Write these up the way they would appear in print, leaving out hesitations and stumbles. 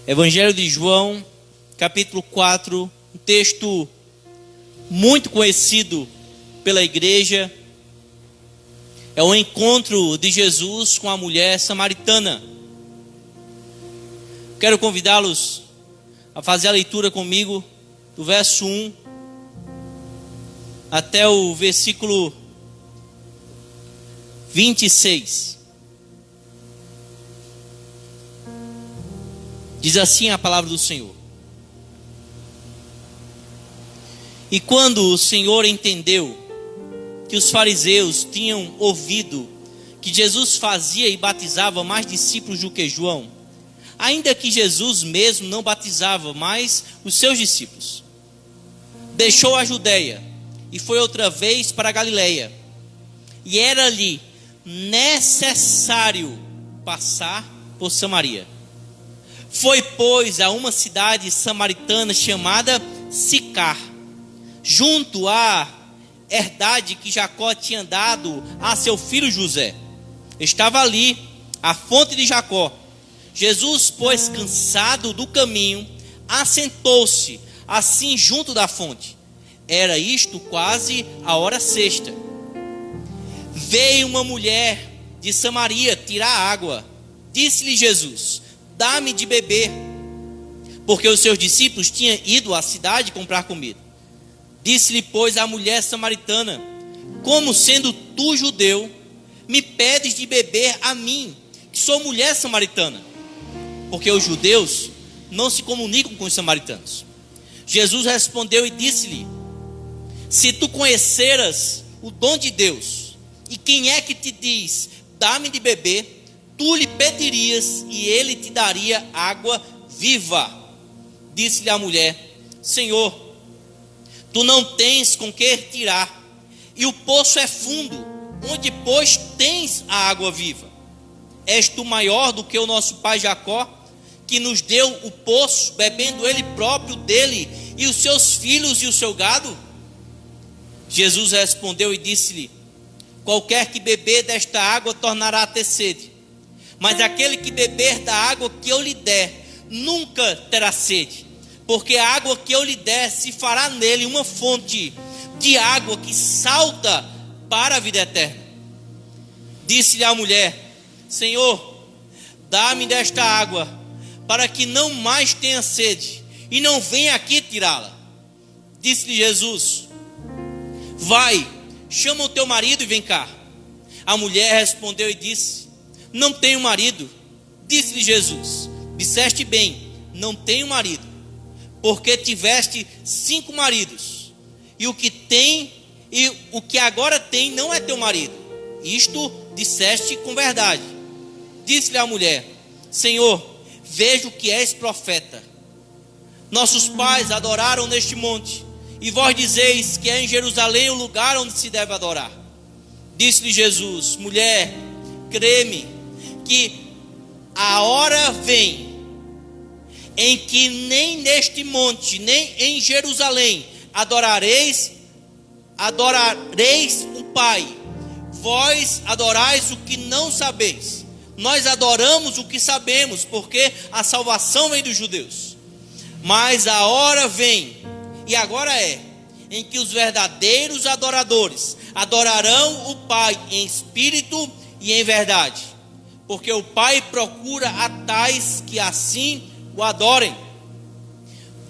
Evangelho de João, capítulo 4, um texto muito conhecido pela igreja. É o encontro de Jesus com a mulher samaritana. Quero convidá-los a fazer a leitura comigo do verso 1 até o versículo 26. Diz assim a palavra do Senhor: E quando o Senhor entendeu que os fariseus tinham ouvido que Jesus fazia e batizava mais discípulos do que João, ainda que Jesus mesmo não batizava mais os seus discípulos, deixou a Judeia e foi outra vez para a Galileia. E era-lhe necessário passar por Samaria. Foi, pois, a uma cidade samaritana chamada Sicar, junto à herdade que Jacó tinha dado a seu filho José. Estava ali a fonte de Jacó. Jesus, pois, cansado do caminho, assentou-se assim junto da fonte. Era isto quase a hora sexta. Veio uma mulher de Samaria tirar água. Disse-lhe Jesus: dá-me de beber, porque os seus discípulos tinham ido à cidade comprar comida. Disse-lhe, pois, a mulher samaritana: como sendo tu judeu, me pedes de beber a mim, que sou mulher samaritana? Porque os judeus não se comunicam com os samaritanos. Jesus respondeu e disse-lhe: se tu conheceras o dom de Deus, e quem é que te diz, dá-me de beber, tu lhe pedirias e ele te daria água viva. Disse-lhe a mulher: Senhor, tu não tens com que tirar, e o poço é fundo, onde pois tens a água viva? És tu maior do que o nosso pai Jacó, que nos deu o poço, bebendo ele próprio dele, e os seus filhos e o seu gado? Jesus respondeu e disse-lhe: qualquer que beber desta água tornará a ter sede, mas aquele que beber da água que eu lhe der nunca terá sede, porque a água que eu lhe der se fará nele uma fonte de água que salta para a vida eterna. Disse-lhe a mulher: Senhor, dá-me desta água, para que não mais tenha sede, e não venha aqui tirá-la. Disse-lhe Jesus: vai, chama o teu marido e vem cá. A mulher respondeu e disse: não tenho marido. Disse-lhe Jesus: disseste bem, não tenho marido, porque tiveste 5 maridos, e o que agora tem não é teu marido. Isto disseste com verdade. Disse-lhe a mulher: Senhor, vejo que és profeta. Nossos pais adoraram neste monte, e vós dizeis que é em Jerusalém o lugar onde se deve adorar. Disse-lhe Jesus: mulher, crê-me, que a hora vem em que nem neste monte, nem em Jerusalém adorareis o Pai. Vós adorais o que não sabeis. Nós adoramos o que sabemos, porque a salvação vem dos judeus. Mas a hora vem, e agora é, em que os verdadeiros adoradores adorarão o Pai em espírito e em verdade, porque o Pai procura a tais que assim o adorem.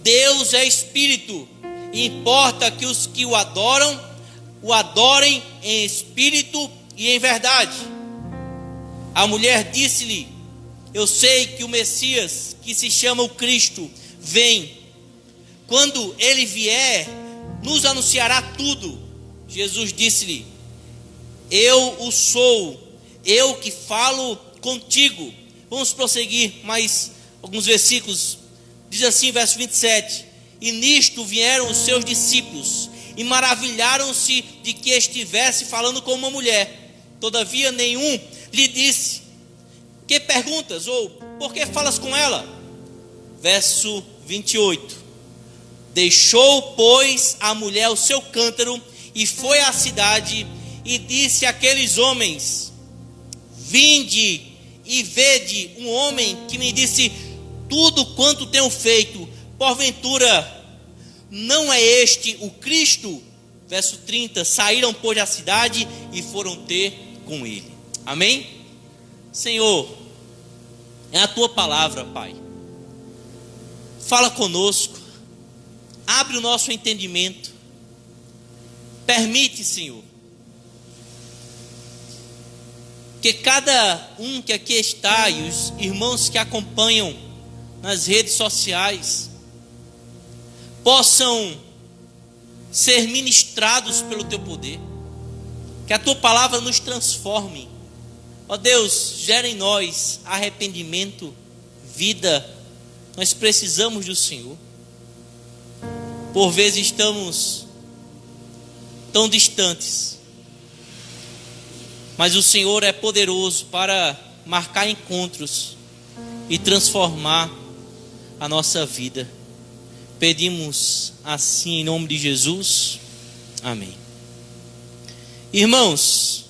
Deus é espírito, e importa que os que o adorem em espírito e em verdade. A mulher disse-lhe: eu sei que o Messias, que se chama o Cristo, vem. Quando ele vier, nos anunciará tudo. Jesus disse-lhe: eu o sou, eu que falo contigo. Vamos prosseguir mais alguns versículos. Diz assim, verso 27: e nisto vieram os seus discípulos, e maravilharam-se de que estivesse falando com uma mulher. Todavia nenhum lhe disse: que perguntas? Ou por que falas com ela? Verso 28: deixou, pois, a mulher o seu cântaro, e foi à cidade, e disse àqueles homens: vinde e vede um homem que me disse tudo quanto tenho feito, porventura não é este o Cristo? Verso 30, saíram, pois, da cidade e foram ter com ele. Amém? Senhor, é a tua palavra, Pai. Fala conosco, abre o nosso entendimento, permite, Senhor, que cada um que aqui está e os irmãos que acompanham nas redes sociais possam ser ministrados pelo teu poder, que a tua palavra nos transforme. Ó Deus, gera em nós arrependimento, vida. Nós precisamos do Senhor. Por vezes estamos tão distantes, mas o Senhor é poderoso para marcar encontros e transformar a nossa vida. Pedimos assim em nome de Jesus. Amém. Irmãos,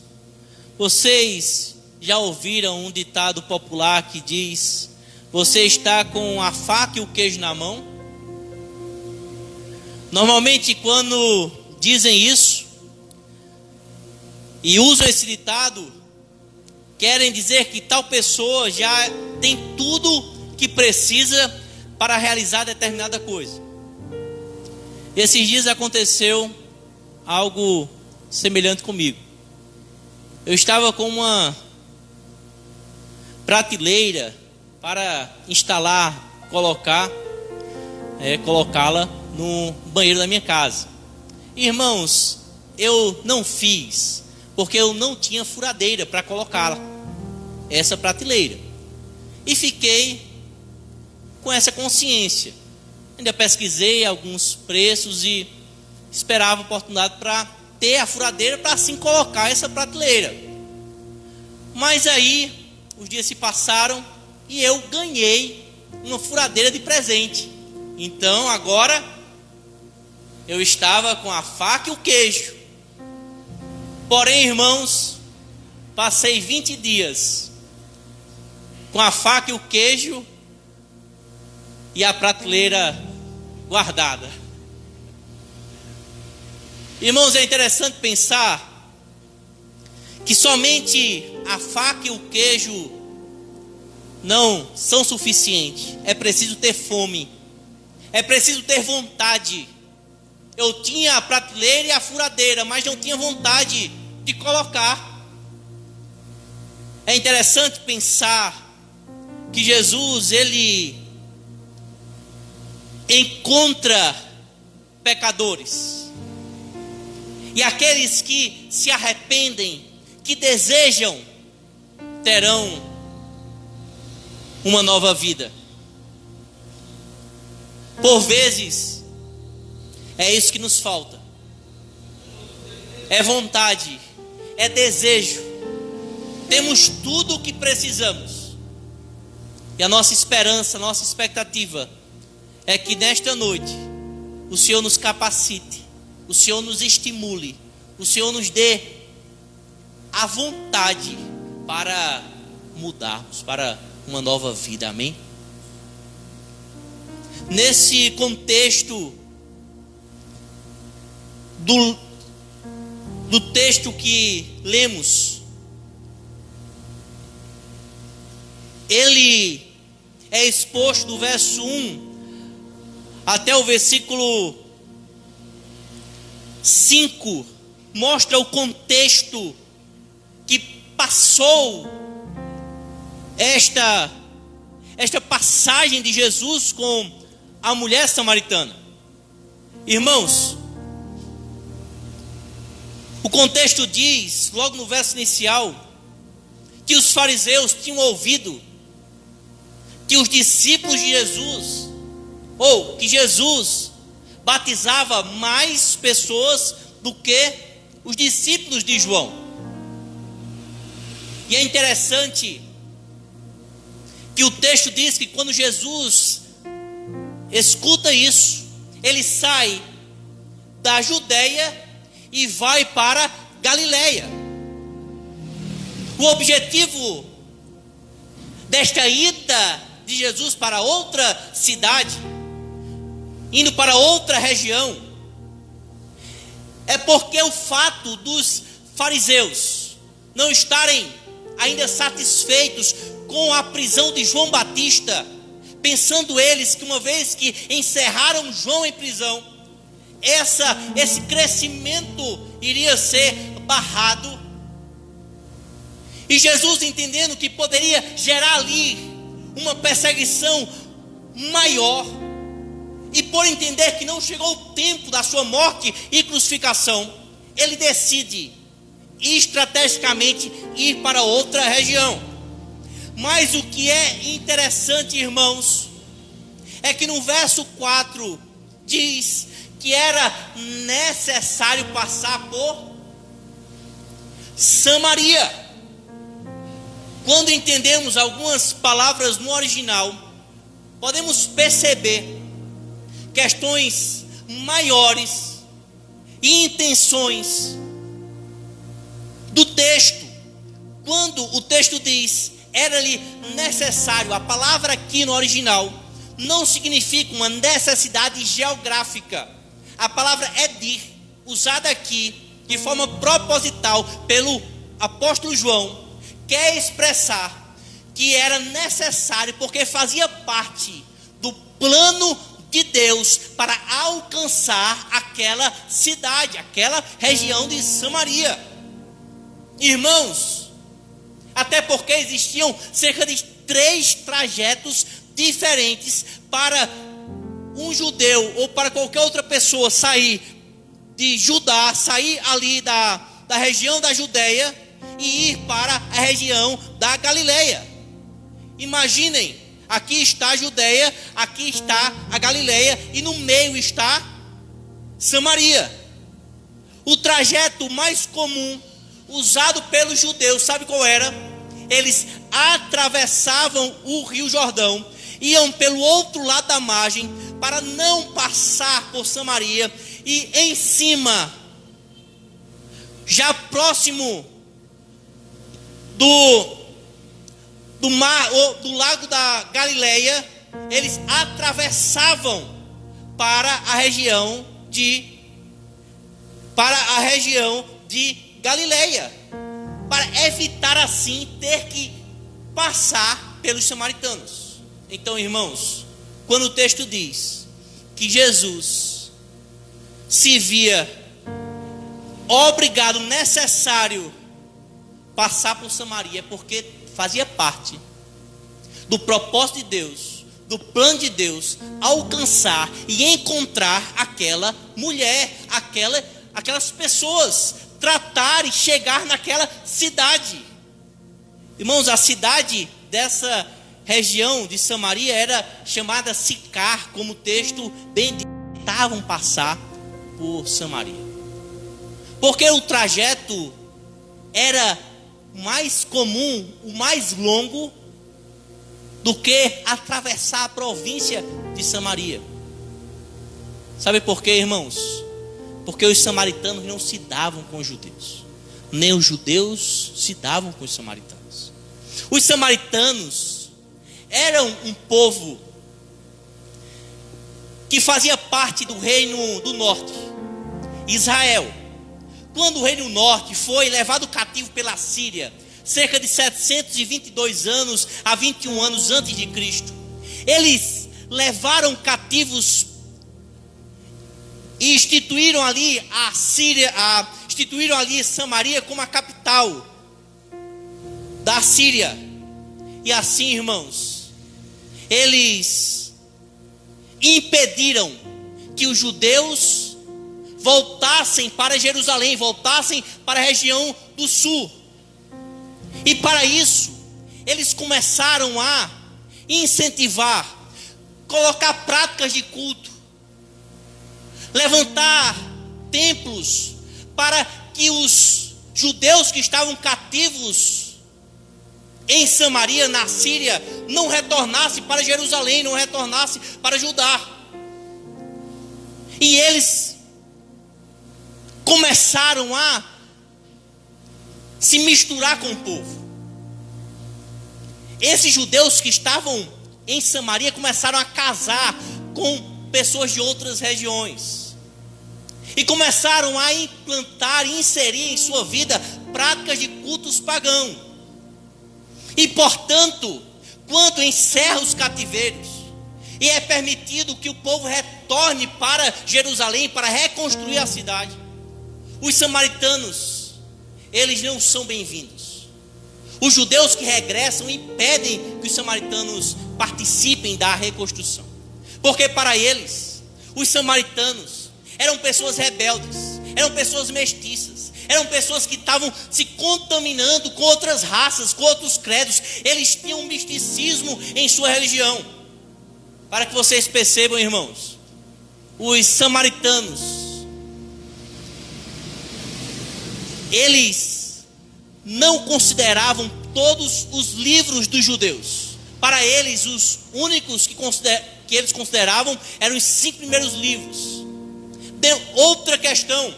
vocês já ouviram um ditado popular que diz: você está com a faca e o queijo na mão? Normalmente quando dizem isso e usam esse ditado, querem dizer que tal pessoa já tem tudo que precisa para realizar determinada coisa. Esses dias aconteceu algo semelhante comigo. Eu estava com uma prateleira para instalar, colocá-la no banheiro da minha casa. Irmãos, eu não fiz, porque eu não tinha furadeira para colocá-la, essa prateleira. E fiquei com essa consciência. Ainda pesquisei alguns preços e esperava a oportunidade para ter a furadeira para assim colocar essa prateleira. Mas aí os dias se passaram e eu ganhei uma furadeira de presente. Então agora eu estava com a faca e o queijo. Porém, irmãos, passei 20 dias com a faca e o queijo e a prateleira guardada. Irmãos, é interessante pensar que somente a faca e o queijo não são suficientes. É preciso ter fome, é preciso ter vontade. Eu tinha a prateleira e a furadeira, mas não tinha vontade de colocar. É interessante pensar que Jesus, ele encontra pecadores, e aqueles que se arrependem, que desejam, terão uma nova vida. Por vezes é isso que nos falta, é vontade, é desejo. Temos tudo o que precisamos, e a nossa esperança, a nossa expectativa é que nesta noite o Senhor nos capacite, o Senhor nos estimule, o Senhor nos dê a vontade para mudarmos para uma nova vida. Amém? Nesse contexto do texto que lemos, ele é exposto do verso 1 até o versículo 5, mostra o contexto que passou esta passagem de Jesus com a mulher samaritana. Irmãos, o contexto diz, logo no verso inicial, que os fariseus tinham ouvido que os discípulos de Jesus, ou que Jesus batizava mais pessoas do que os discípulos de João. E é interessante que o texto diz que quando Jesus escuta isso, ele sai da Judeia e vai para Galileia. O objetivo desta ida de Jesus para outra cidade, indo para outra região, é porque o fato dos fariseus não estarem ainda satisfeitos com a prisão de João Batista, pensando eles que uma vez que encerraram João em prisão, esse crescimento iria ser barrado. E Jesus, entendendo que poderia gerar ali uma perseguição maior, e por entender que não chegou o tempo da sua morte e crucificação, ele decide estrategicamente ir para outra região. Mas o que é interessante, irmãos, é que no verso 4 diz que era necessário passar por Samaria. Quando entendemos algumas palavras no original, podemos perceber questões maiores e intenções do texto. Quando o texto diz era-lhe necessário, a palavra aqui no original não significa uma necessidade geográfica. A palavra edir, usada aqui de forma proposital pelo apóstolo João, quer expressar que era necessário porque fazia parte do plano de Deus para alcançar aquela cidade, aquela região de Samaria. Irmãos, até porque existiam cerca de 3 trajetos diferentes para um judeu ou para qualquer outra pessoa sair de Judá, sair ali da região da Judeia e ir para a região da Galileia. Imaginem, aqui está a Judeia, aqui está a Galileia e no meio está Samaria. O trajeto mais comum usado pelos judeus, sabe qual era? Eles atravessavam o Rio Jordão, iam pelo outro lado da margem para não passar por Samaria, e em cima, já próximo do mar, ou do lago da Galileia, eles atravessavam para a região de Galileia, para evitar assim ter que passar pelos samaritanos. Então, irmãos, quando o texto diz que Jesus se via obrigado, necessário passar por Samaria, é porque fazia parte do propósito de Deus, do plano de Deus, alcançar e encontrar aquela mulher, aquelas pessoas, tratar e chegar naquela cidade. Irmãos, a cidade dessa região de Samaria era chamada Sicar, como o texto bem diz, tentavam passar por Samaria, porque o trajeto era mais comum, o mais longo, do que atravessar a província de Samaria. Sabe por quê, irmãos? Porque os samaritanos não se davam com os judeus, nem os judeus se davam com os samaritanos. Os samaritanos eram um povo que fazia parte do reino do norte, Israel. Quando o reino do norte foi levado cativo pela Síria, cerca de 722 anos a 21 anos antes de Cristo, eles levaram cativos e instituíram ali a Síria, instituíram ali Samaria como a capital da Síria. E assim, irmãos, eles impediram que os judeus voltassem para Jerusalém, voltassem para a região do sul. E para isso, eles começaram a incentivar, colocar práticas de culto, levantar templos para que os judeus que estavam cativos em Samaria, na Síria, não retornassem para Jerusalém, não retornassem para Judá. E eles começaram a se misturar com o povo. Esses judeus que estavam em Samaria começaram a casar com pessoas de outras regiões. E começaram a implantar e inserir em sua vida práticas de cultos pagãos. E portanto, quando encerra os cativeiros e é permitido que o povo retorne para Jerusalém para reconstruir a cidade, os samaritanos, eles não são bem-vindos. Os judeus que regressam impedem que os samaritanos participem da reconstrução, porque para eles, os samaritanos eram pessoas rebeldes, eram pessoas mestiças, eram pessoas que estavam se contaminando com outras raças, com outros credos. Eles tinham um misticismo em sua religião. Para que vocês percebam, irmãos, os samaritanos, eles não consideravam todos os livros dos judeus. Para eles, os únicos que eles consideravam eram os 5 primeiros livros. Outra questão: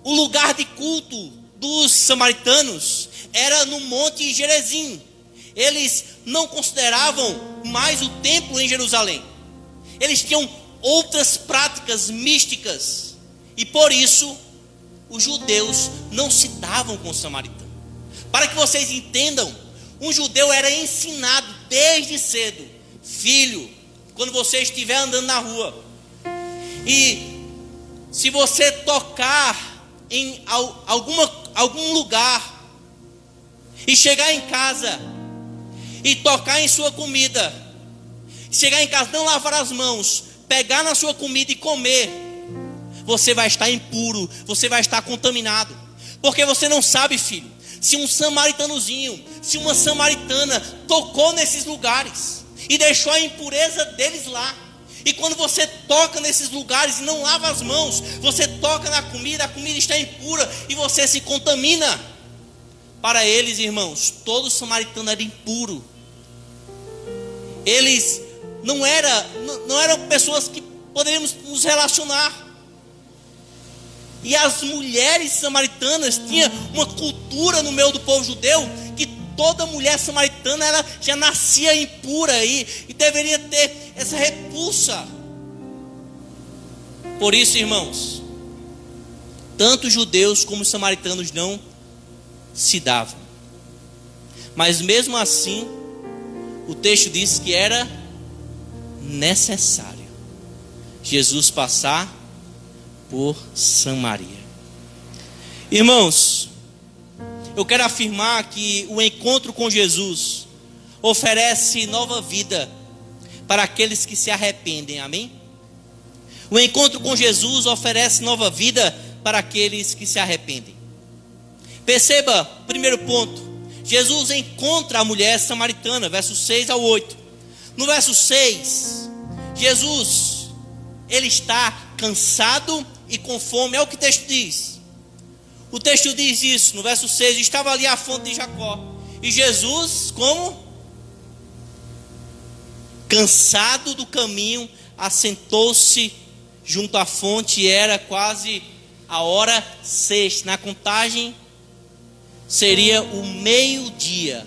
o lugar de culto dos samaritanos era no Monte Gerizim. Eles não consideravam mais o templo em Jerusalém. Eles tinham outras práticas místicas. E por isso, os judeus não se davam com os samaritanos. Para que vocês entendam, um judeu era ensinado desde cedo: filho, quando você estiver andando na rua, e se você tocar em algum lugar, e chegar em casa, e tocar em sua comida, chegar em casa, não lavar as mãos, pegar na sua comida e comer, você vai estar impuro, você vai estar contaminado. Porque você não sabe, filho, se um samaritanozinho, se uma samaritana tocou nesses lugares e deixou a impureza deles lá. E quando você toca nesses lugares e não lava as mãos, você toca na comida, a comida está impura e você se contamina. Para eles, irmãos, todo samaritano era impuro. Eles não eram pessoas que poderíamos nos relacionar. E as mulheres samaritanas tinham uma cultura no meio do povo judeu que toda mulher samaritana ela já nascia impura e deveria ter essa repulsa. Por isso, irmãos, tanto os judeus como os samaritanos não se davam. Mas mesmo assim, o texto diz que era necessário Jesus passar por Samaria. Irmãos, eu quero afirmar que o encontro com Jesus oferece nova vida para aqueles que se arrependem, amém? O encontro com Jesus oferece nova vida para aqueles que se arrependem. Perceba, primeiro ponto, Jesus encontra a mulher samaritana, versos 6 ao 8. No verso 6, Jesus, ele está cansado e com fome, é o que o texto diz. O texto diz isso, no verso 6, estava ali a fonte de Jacó. E Jesus, como? Cansado do caminho, assentou-se junto à fonte, e era quase a hora 6. Na contagem, seria o meio-dia,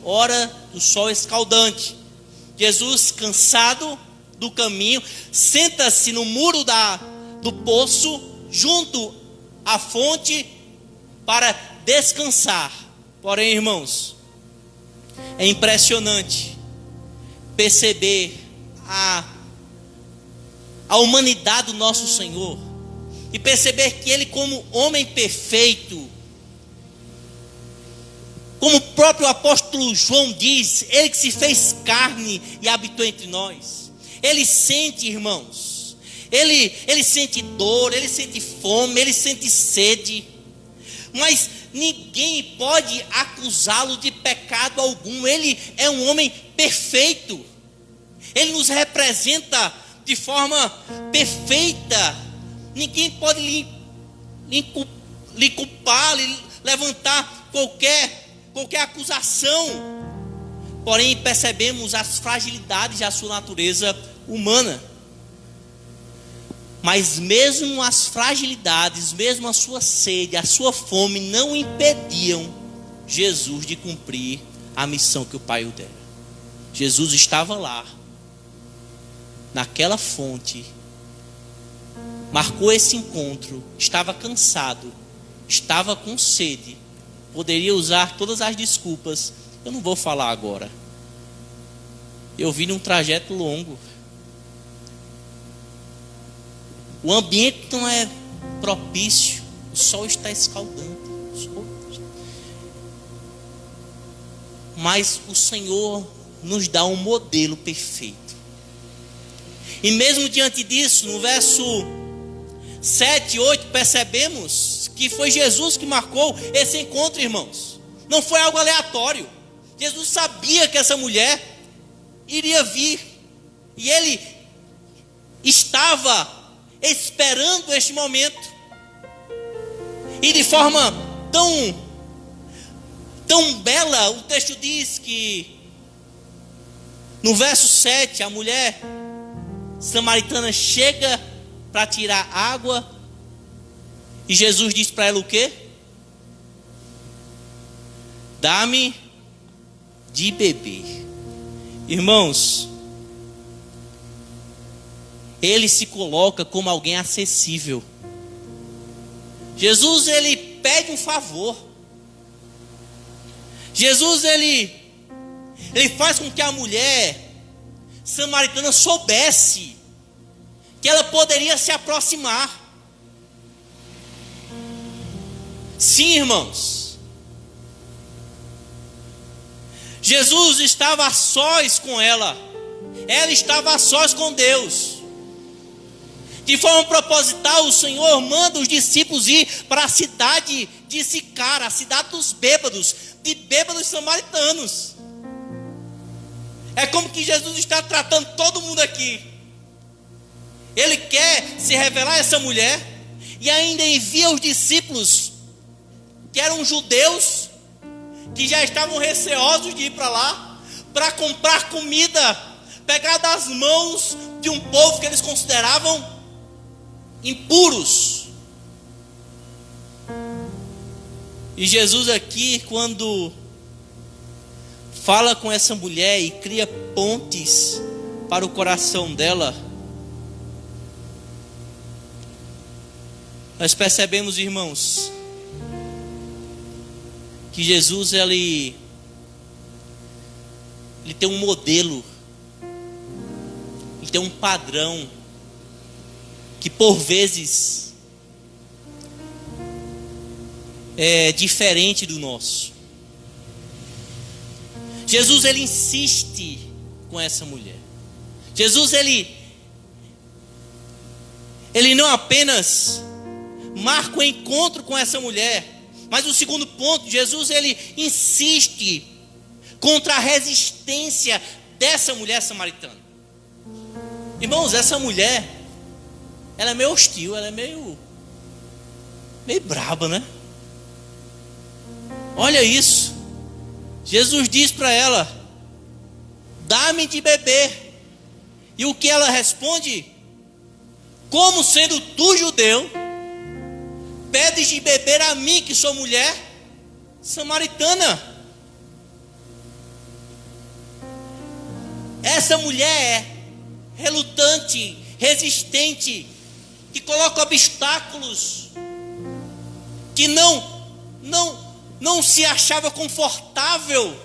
hora do sol escaldante. Jesus, cansado do caminho, senta-se no muro do poço, junto à fonte, para descansar. Porém, irmãos, é impressionante perceber a humanidade do nosso Senhor, e perceber que Ele, como homem perfeito, como o próprio apóstolo João diz, Ele que se fez carne e habitou entre nós. Ele sente, irmãos, ele sente dor, ele sente fome, ele sente sede, mas ninguém pode acusá-lo de pecado algum. Ele é um homem perfeito, ele nos representa de forma perfeita. Ninguém pode lhe culpar, lhe levantar qualquer acusação. Porém, percebemos as fragilidades da sua natureza humana. Mas mesmo as fragilidades, mesmo a sua sede, a sua fome, não impediam Jesus de cumprir a missão que o Pai o dera. Jesus estava lá, naquela fonte, marcou esse encontro, estava cansado, estava com sede, poderia usar todas as desculpas. Eu não vou falar agora. Eu vim num trajeto longo. O ambiente não é propício, o sol está escaldante. Mas o Senhor nos dá um modelo perfeito. E mesmo diante disso, no verso 7 e 8, percebemos que foi Jesus que marcou esse encontro, irmãos. Não foi algo aleatório. Jesus sabia que essa mulher iria vir. E ele estava esperando este momento. E de forma tão bela, o texto diz que no verso 7, a mulher samaritana chega para tirar água. E Jesus diz para ela o quê? Dá-me de beber. Irmãos, ele se coloca como alguém acessível. Jesus, ele pede um favor. Jesus, ele faz com que a mulher samaritana soubesse que ela poderia se aproximar. Sim, irmãos. Jesus estava a sós com ela. Ela estava a sós com Deus. De forma proposital, o Senhor manda os discípulos ir para a cidade de Sicar, a cidade dos bêbados, de bêbados samaritanos. É como que Jesus está tratando todo mundo aqui. Ele quer se revelar a essa mulher e ainda envia os discípulos, que eram judeus, que já estavam receosos de ir para lá, para comprar comida, pegar das mãos de um povo que eles consideravam impuros. E Jesus aqui, quando fala com essa mulher e cria pontes para o coração dela, nós percebemos, irmãos, que Jesus ele tem um modelo, ele tem um padrão que por vezes é diferente do nosso. Jesus ele insiste com essa mulher. Jesus ele não apenas marca o encontro com essa mulher, mas o segundo ponto, Jesus ele insiste contra a resistência dessa mulher samaritana. Irmãos, essa mulher, ela é meio hostil, ela é meio braba, né? Olha isso. Jesus diz para ela: dá-me de beber. E o que ela responde? Como sendo tu judeu, pedes de beber a mim, que sou mulher samaritana? Essa mulher é relutante, resistente, que coloca obstáculos, que não se achava confortável,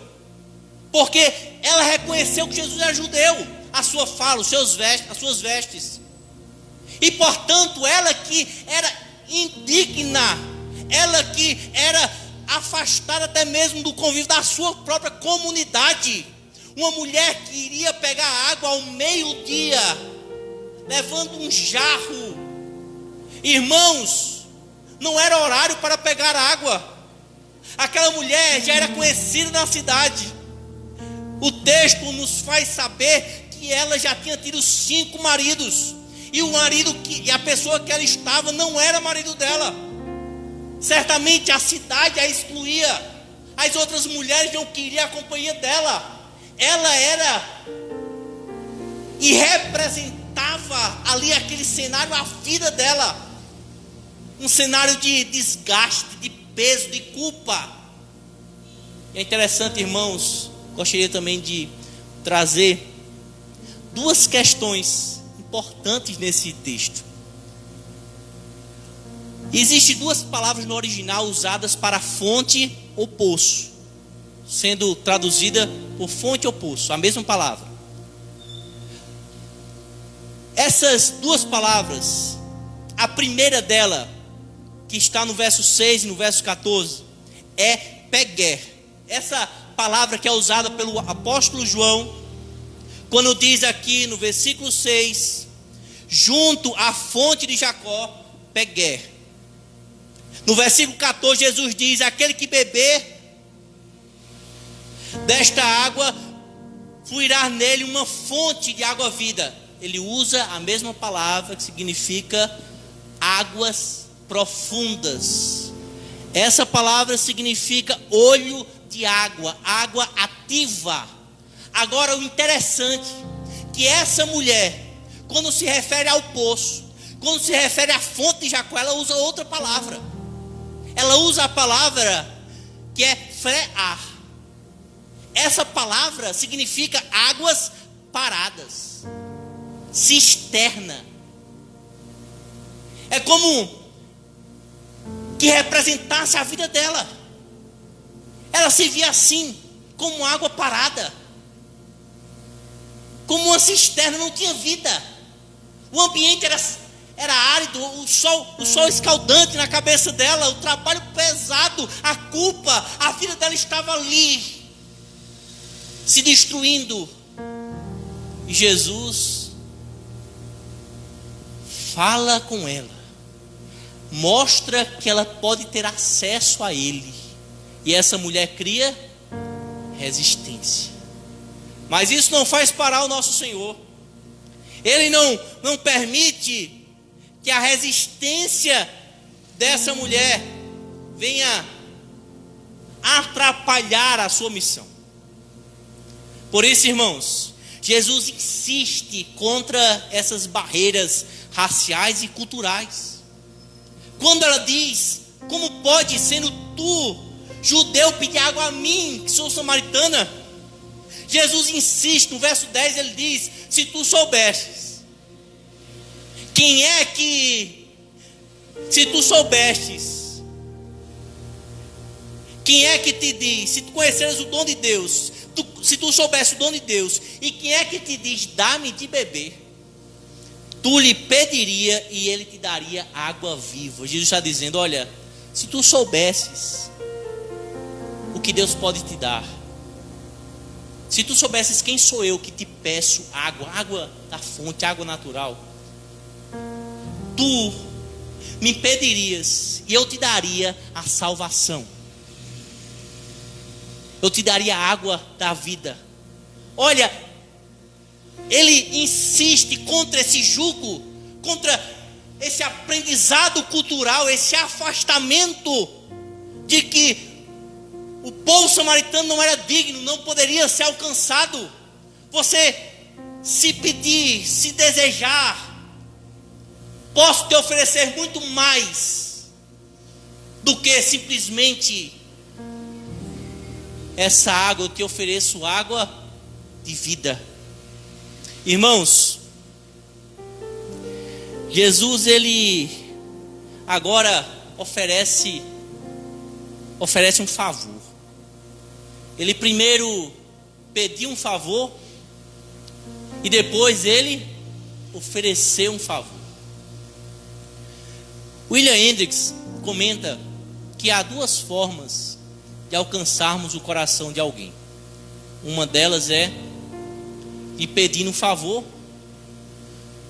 porque ela reconheceu que Jesus era judeu, a sua fala, as suas vestes, e portanto ela que era indigna, ela que era afastada até mesmo do convívio da sua própria comunidade, uma mulher que iria pegar água ao meio-dia, levando um jarro. Irmãos, não era horário para pegar água. Aquela mulher já era conhecida na cidade. O texto nos faz saber que ela já tinha tido 5 maridos. E o marido e a pessoa que ela estava não era marido dela. Certamente a cidade a excluía. As outras mulheres não queriam a companhia dela. Ela era e representava ali aquele cenário, a vida dela. Um cenário de desgaste, de peso, de culpa. E é interessante, irmãos, gostaria também de trazer duas questões importantes nesse texto. Existem duas palavras no original usadas para fonte ou poço, sendo traduzida por fonte ou poço, a mesma palavra. Essas duas palavras, a primeira dela, que está no verso 6 e no verso 14, é peguer. Essa palavra que é usada pelo apóstolo João, quando diz aqui no versículo 6, junto à fonte de Jacó, peguer. No versículo 14, Jesus diz: aquele que beber desta água, fluirá nele uma fonte de água vida. Ele usa a mesma palavra que significa águas profundas. Essa palavra significa olho de água, água ativa. Agora, o interessante é que essa mulher, quando se refere ao poço, quando se refere à fonte de Jacó, ela usa outra palavra. Ela usa a palavra que é frear. Essa palavra significa águas paradas, cisterna. É como que representasse a vida dela. Ela se via assim, como água parada, como uma cisterna, não tinha vida. O ambiente era árido, o sol escaldante na cabeça dela, o trabalho pesado, a culpa, a vida dela estava ali, se destruindo. E Jesus fala com ela, mostra que ela pode ter acesso a Ele, e essa mulher cria resistência. Mas isso não faz parar o nosso Senhor. Ele não permite que a resistência dessa mulher venha atrapalhar a sua missão. Por isso, irmãos, Jesus insiste contra essas barreiras raciais e culturais. Quando ela diz: como pode, sendo tu, judeu, pedir água a mim, que sou samaritana? Jesus insiste, no verso 10 ele diz: se tu soubestes, quem é que, se tu soubestes, quem é que te diz, se tu conheceres o dom de Deus, se tu soubesse o dom de Deus, e quem é que te diz, dá-me de beber, tu lhe pediria e ele te daria água viva. Jesus está dizendo: olha, se tu soubesses o que Deus pode te dar, se tu soubesses quem sou eu que te peço água da fonte, água natural, tu me pedirias e eu te daria a salvação, eu te daria a água da vida. Olha, ele insiste contra esse jugo, contra esse aprendizado cultural, esse afastamento de que o povo samaritano não era digno, não poderia ser alcançado. Você, se pedir, se desejar, posso te oferecer muito mais do que simplesmente essa água. Eu te ofereço água de vida. Irmãos, Jesus, ele agora oferece um favor. Ele primeiro pediu um favor e depois ele ofereceu um favor. William Hendricks comenta que há duas formas de alcançarmos o coração de alguém. Uma delas é lhe pedindo um favor,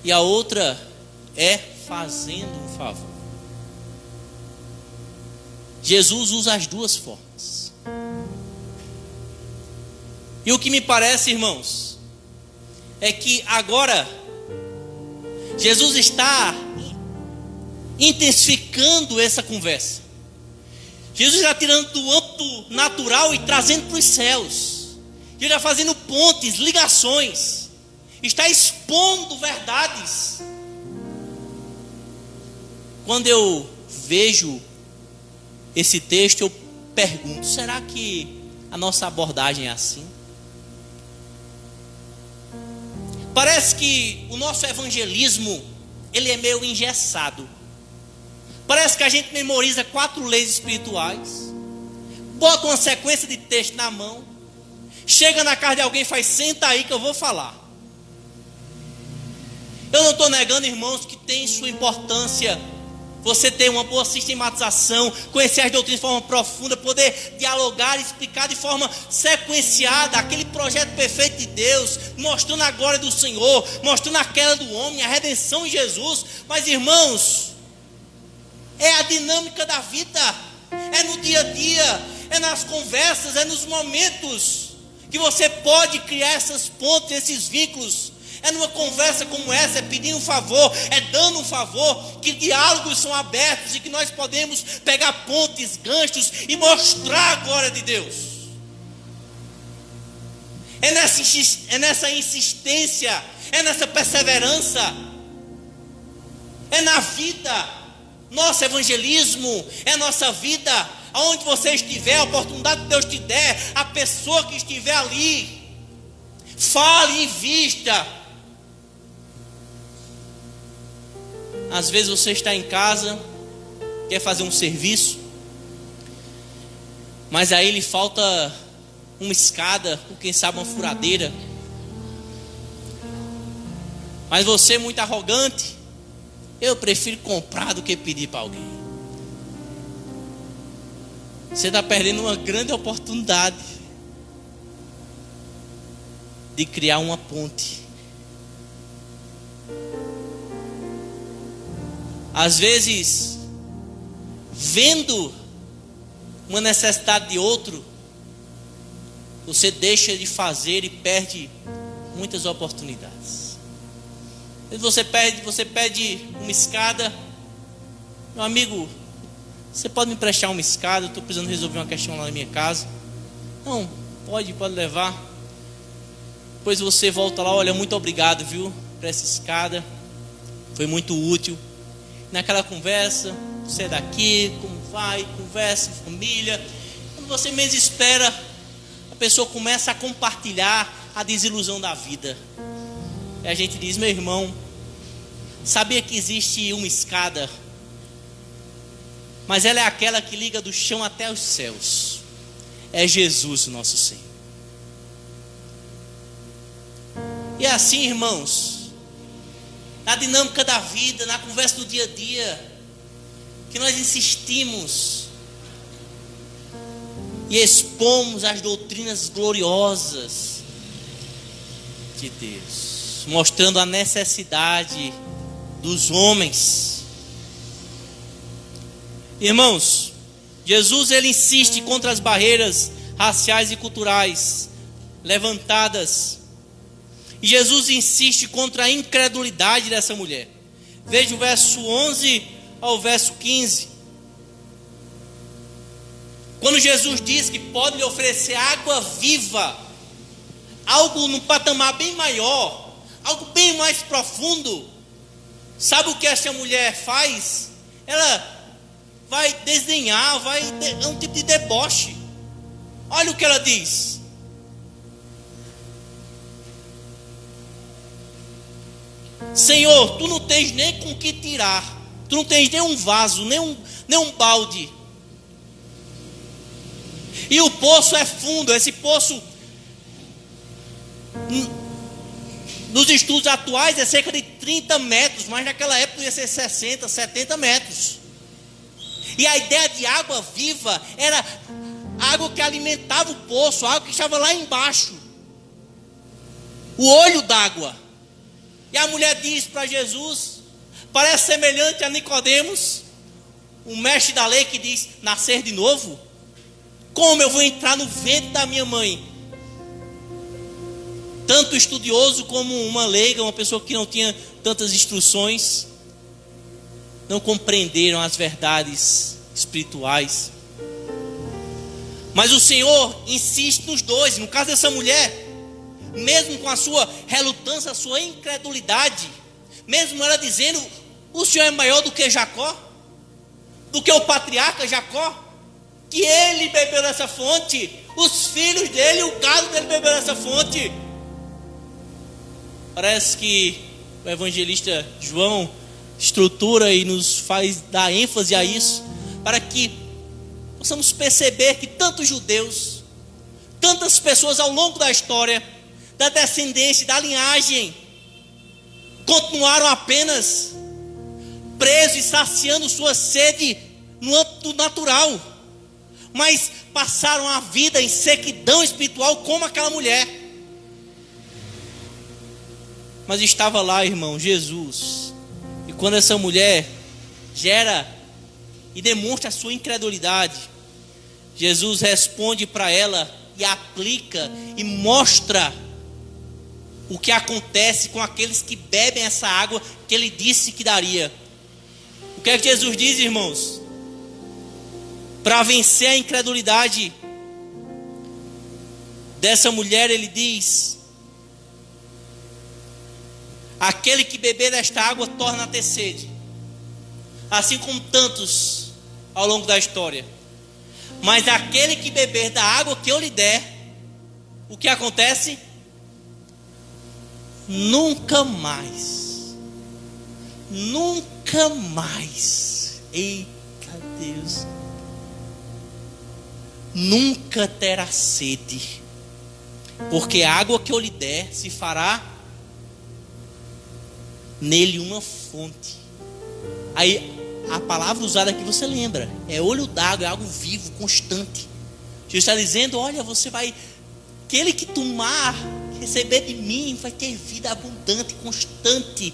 e a outra é fazendo um favor. Jesus usa as duas formas. E o que me parece, irmãos, é que agora Jesus está intensificando essa conversa. Jesus está tirando do âmbito natural e trazendo para os céus. Ele está fazendo pontes, ligações, está expondo verdades. Quando eu vejo esse texto, eu pergunto: será que a nossa abordagem é assim? Parece que o nosso evangelismo, ele é meio engessado. Parece que a gente memoriza 4 leis espirituais, bota uma sequência de texto na mão, chega na casa de alguém e faz: senta aí que eu vou falar. Eu não estou negando, irmãos, que tem sua importância você ter uma boa sistematização, conhecer as doutrinas de forma profunda, poder dialogar e explicar de forma sequenciada aquele projeto perfeito de Deus, mostrando a glória do Senhor, mostrando a queda do homem, a redenção em Jesus. Mas, irmãos, é a dinâmica da vida, é no dia a dia, é nas conversas, é nos momentos que você pode criar essas pontes, esses vínculos. É numa conversa como essa, é pedindo um favor, é dando um favor, que diálogos são abertos e que nós podemos pegar pontes, ganchos e mostrar a glória de Deus. É nessa insistência, é nessa perseverança, é na vida. Nosso evangelismo é nossa vida. Aonde você estiver, a oportunidade que Deus te der, a pessoa que estiver ali, fale, invista. Às vezes você está em casa, quer fazer um serviço, mas aí lhe falta uma escada, ou quem sabe uma furadeira. Mas você, muito arrogante: eu prefiro comprar do que pedir para alguém. Você está perdendo uma grande oportunidade de criar uma ponte. Às vezes, vendo uma necessidade de outro, você deixa de fazer e perde muitas oportunidades. Você pede uma escada: meu amigo, você pode me emprestar uma escada? Eu estou precisando resolver uma questão lá na minha casa. Não, pode levar. Depois você volta lá: olha, muito obrigado, viu, por essa escada, foi muito útil. Naquela conversa, você é daqui, como vai, conversa, família. Quando você mesmo espera, a pessoa começa a compartilhar a desilusão da vida. E a gente diz: meu irmão, sabia que existe uma escada, mas ela é aquela que liga do chão até os céus. É Jesus, o nosso Senhor. E assim, irmãos, na dinâmica da vida, na conversa do dia a dia, que nós insistimos e expomos as doutrinas gloriosas de Deus, mostrando a necessidade dos homens. Irmãos, Jesus, ele insiste contra as barreiras raciais e culturais levantadas. E Jesus insiste contra a incredulidade dessa mulher. Veja o verso 11 ao verso 15. Quando Jesus diz que pode lhe oferecer água viva, algo num patamar bem maior, algo bem mais profundo, sabe o que essa mulher faz? Ela vai desdenhar, é um tipo de deboche. Olha o que ela diz: Senhor, tu não tens nem com que tirar, tu não tens nem um vaso, nem um balde, e o poço é fundo. Esse poço, nos estudos atuais, é cerca de 30 metros, mas naquela época ia ser 60, 70 metros. E a ideia de água viva era água que alimentava o poço, água que estava lá embaixo, o olho d'água. E a mulher diz para Jesus, parece semelhante a Nicodemos, o mestre da lei, que diz: nascer de novo? Como eu vou entrar no ventre da minha mãe? Tanto estudioso como uma leiga, uma pessoa que não tinha tantas instruções, não compreenderam as verdades espirituais. Mas o Senhor insiste nos dois. No caso dessa mulher, mesmo com a sua relutância, a sua incredulidade, mesmo ela dizendo: o Senhor é maior do que Jacó, do que o patriarca Jacó, que ele bebeu nessa fonte, os filhos dele, o gado dele bebeu nessa fonte. Parece que o evangelista João estrutura e nos faz dar ênfase a isso, para que possamos perceber que tantos judeus, tantas pessoas ao longo da história, da descendência, da linhagem, continuaram apenas presos e saciando sua sede no âmbito natural, mas passaram a vida em sequidão espiritual como aquela mulher. Mas estava lá, irmão, Jesus. E quando essa mulher gera e demonstra a sua incredulidade, Jesus responde para ela e aplica e mostra o que acontece com aqueles que bebem essa água que ele disse que daria. O que é que Jesus diz, irmãos? Para vencer a incredulidade dessa mulher, ele diz: aquele que beber desta água torna a ter sede, assim como tantos ao longo da história. Mas aquele que beber da água que eu lhe der, o que acontece? Nunca mais. Nunca mais. Eita Deus. Nunca terá sede. Porque a água que eu lhe der se fará nele uma fonte. Aí a palavra usada aqui você lembra, é olho d'água, é algo vivo, constante. Jesus está dizendo: olha, você vai, aquele que tomar, receber de mim, vai ter vida abundante, constante.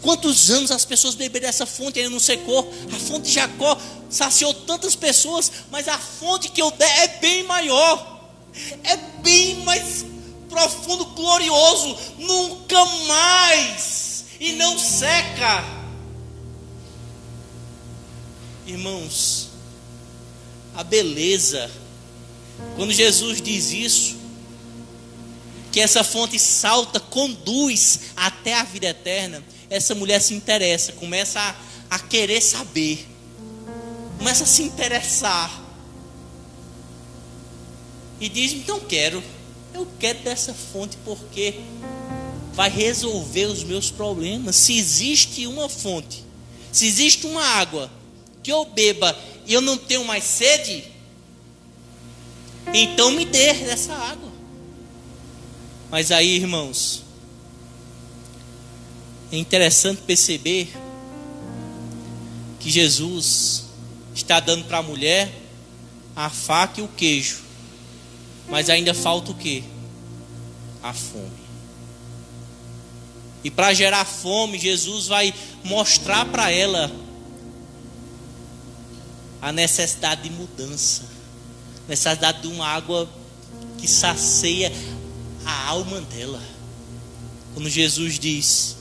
Quantos anos as pessoas beberam dessa fonte e ainda não secou? A fonte de Jacó saciou tantas pessoas, mas a fonte que eu der é bem maior, é bem mais profundo, glorioso, nunca mais, e não seca. Irmãos, a beleza, quando Jesus diz isso, que essa fonte salta, conduz até a vida eterna, essa mulher se interessa, começa a querer saber, começa a se interessar, e diz: então eu quero dessa fonte, porque vai resolver os meus problemas. Se existe uma fonte, se existe uma água que eu beba e eu não tenho mais sede, então me dê dessa água. Mas aí, irmãos, é interessante perceber que Jesus está dando para a mulher a faca e o queijo, mas ainda falta o quê? A fome. E para gerar fome, Jesus vai mostrar para ela a necessidade de mudança, necessidade de uma água que sacia a alma dela. Quando Jesus disse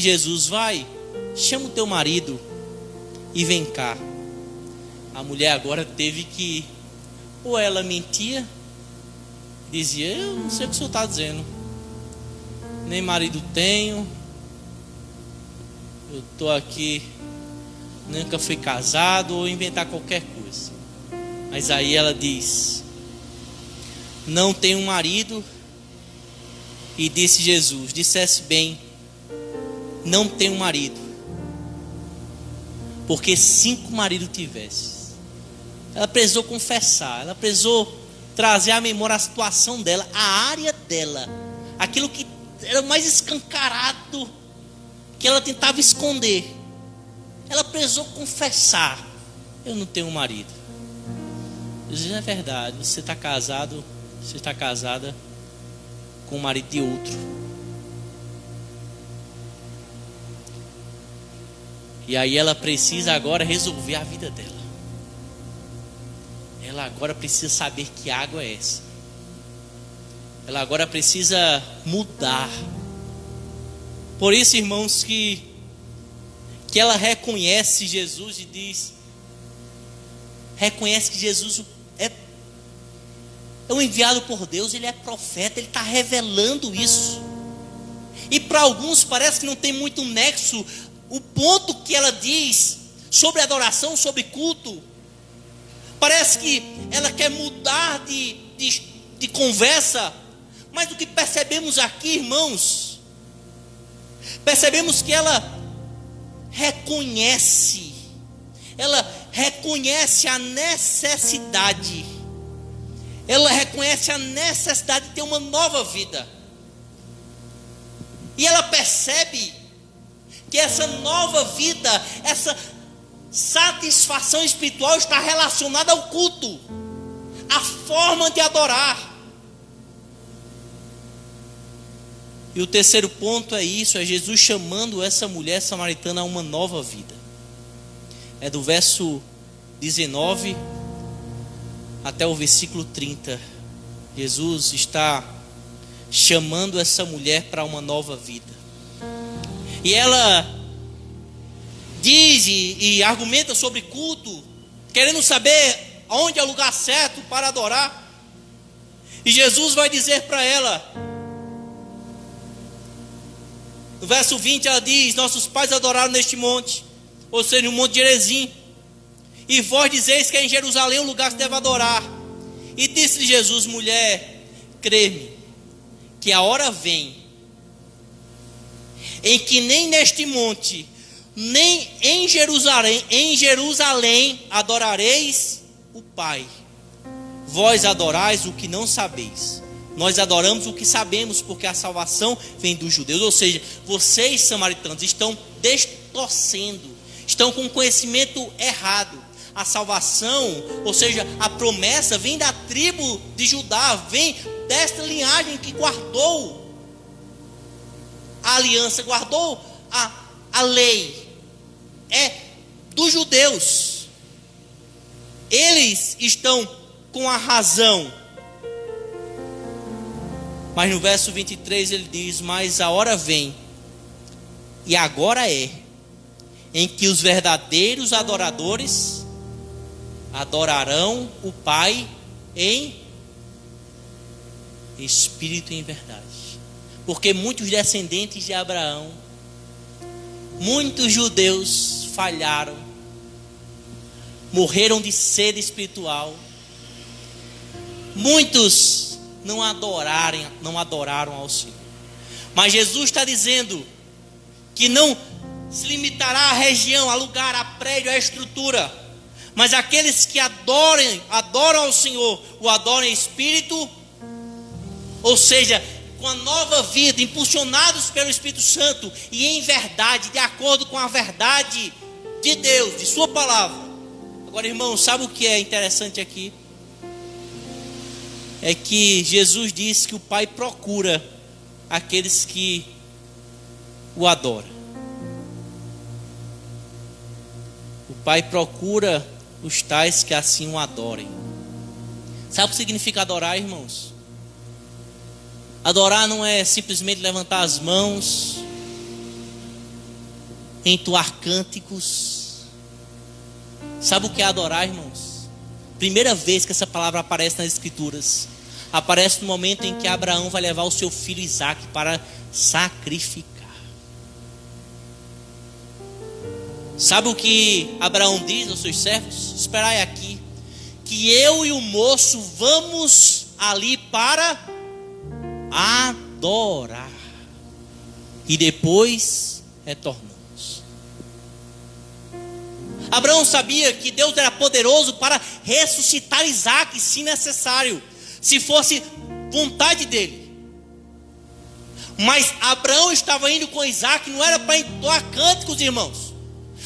Jesus: vai, chama o teu marido e vem cá. A mulher agora teve que, ou ela mentia, dizia: eu não sei o que o senhor está dizendo, nem marido tenho, eu estou aqui, nunca fui casado, ou inventar qualquer coisa. Mas aí ela diz: não tenho marido. E disse Jesus: dissesse bem, não tenho marido, porque 5 maridos tivesse. Ela precisou confessar, ela precisou trazer à memória a situação dela, a área dela, aquilo que era mais escancarado, que ela tentava esconder. Ela precisou confessar: eu não tenho marido. Jesus: é verdade, você está casado, você está casada com o marido de outro. E aí ela precisa agora resolver a vida dela. Ela agora precisa saber que água é essa. Ela agora precisa mudar. Por isso, irmãos, que ela reconhece Jesus e diz, reconhece que Jesus é o enviado por Deus, ele é profeta, ele está revelando isso. E para alguns parece que não tem muito nexo o ponto que ela diz sobre adoração, sobre culto. Parece que ela quer mudar de conversa Mas o que percebemos aqui, irmãos, percebemos que ela reconhece a necessidade, ela reconhece a necessidade de ter uma nova vida, e ela percebe que essa nova vida, essa satisfação espiritual está relacionada ao culto, à forma de adorar. E o terceiro ponto é isso, é Jesus chamando essa mulher samaritana a uma nova vida. É do verso 19 até o versículo 30. Jesus está chamando essa mulher para uma nova vida. E ela diz e argumenta sobre culto, querendo saber onde é o lugar certo para adorar. E Jesus vai dizer para ela, no verso 20 ela diz: nossos pais adoraram neste monte, ou seja, no monte de Gerizim, e vós dizeis que é em Jerusalém o lugar que se deve adorar. E disse-lhe Jesus: mulher, crê-me, que a hora vem, em que nem neste monte, nem em Jerusalém adorareis o Pai. Vós adorais o que não sabeis, nós adoramos o que sabemos, porque a salvação vem dos judeus. Ou seja, vocês samaritanos estão distorcendo, estão com conhecimento errado. A salvação, ou seja, a promessa vem da tribo de Judá, vem desta linhagem que guardou a aliança, guardou a lei, é dos judeus. Eles estão com a razão. Mas no verso 23 ele diz: mas a hora vem, e agora é, em que os verdadeiros adoradores adorarão o Pai em espírito e em verdade. Porque muitos descendentes de Abraão, muitos judeus falharam, morreram de sede espiritual. Muitos não adoraram ao Senhor. Mas Jesus está dizendo que não se limitará à região, a lugar, a prédio, a estrutura, mas aqueles que adoram ao Senhor, o adoram em espírito, ou seja, com a nova vida, impulsionados pelo Espírito Santo e em verdade, de acordo com a verdade de Deus, de sua palavra. Agora, irmão, sabe o que é interessante aqui? É que Jesus disse que o Pai procura aqueles que o adoram. O Pai procura os tais que assim o adorem. Sabe o que significa adorar, irmãos? Adorar não é simplesmente levantar as mãos, entoar cânticos. Sabe o que é adorar, irmãos? Primeira vez que essa palavra aparece nas Escrituras, aparece no momento em que Abraão vai levar o seu filho Isaque para sacrificar. Sabe o que Abraão diz aos seus servos? Esperai aqui, que eu e o moço vamos ali para adorar, e depois retornamos. Abraão sabia que Deus era poderoso para ressuscitar Isaque, se necessário, se fosse vontade dele. Mas Abraão estava indo com Isaque, não era para entoar cânticos, irmãos.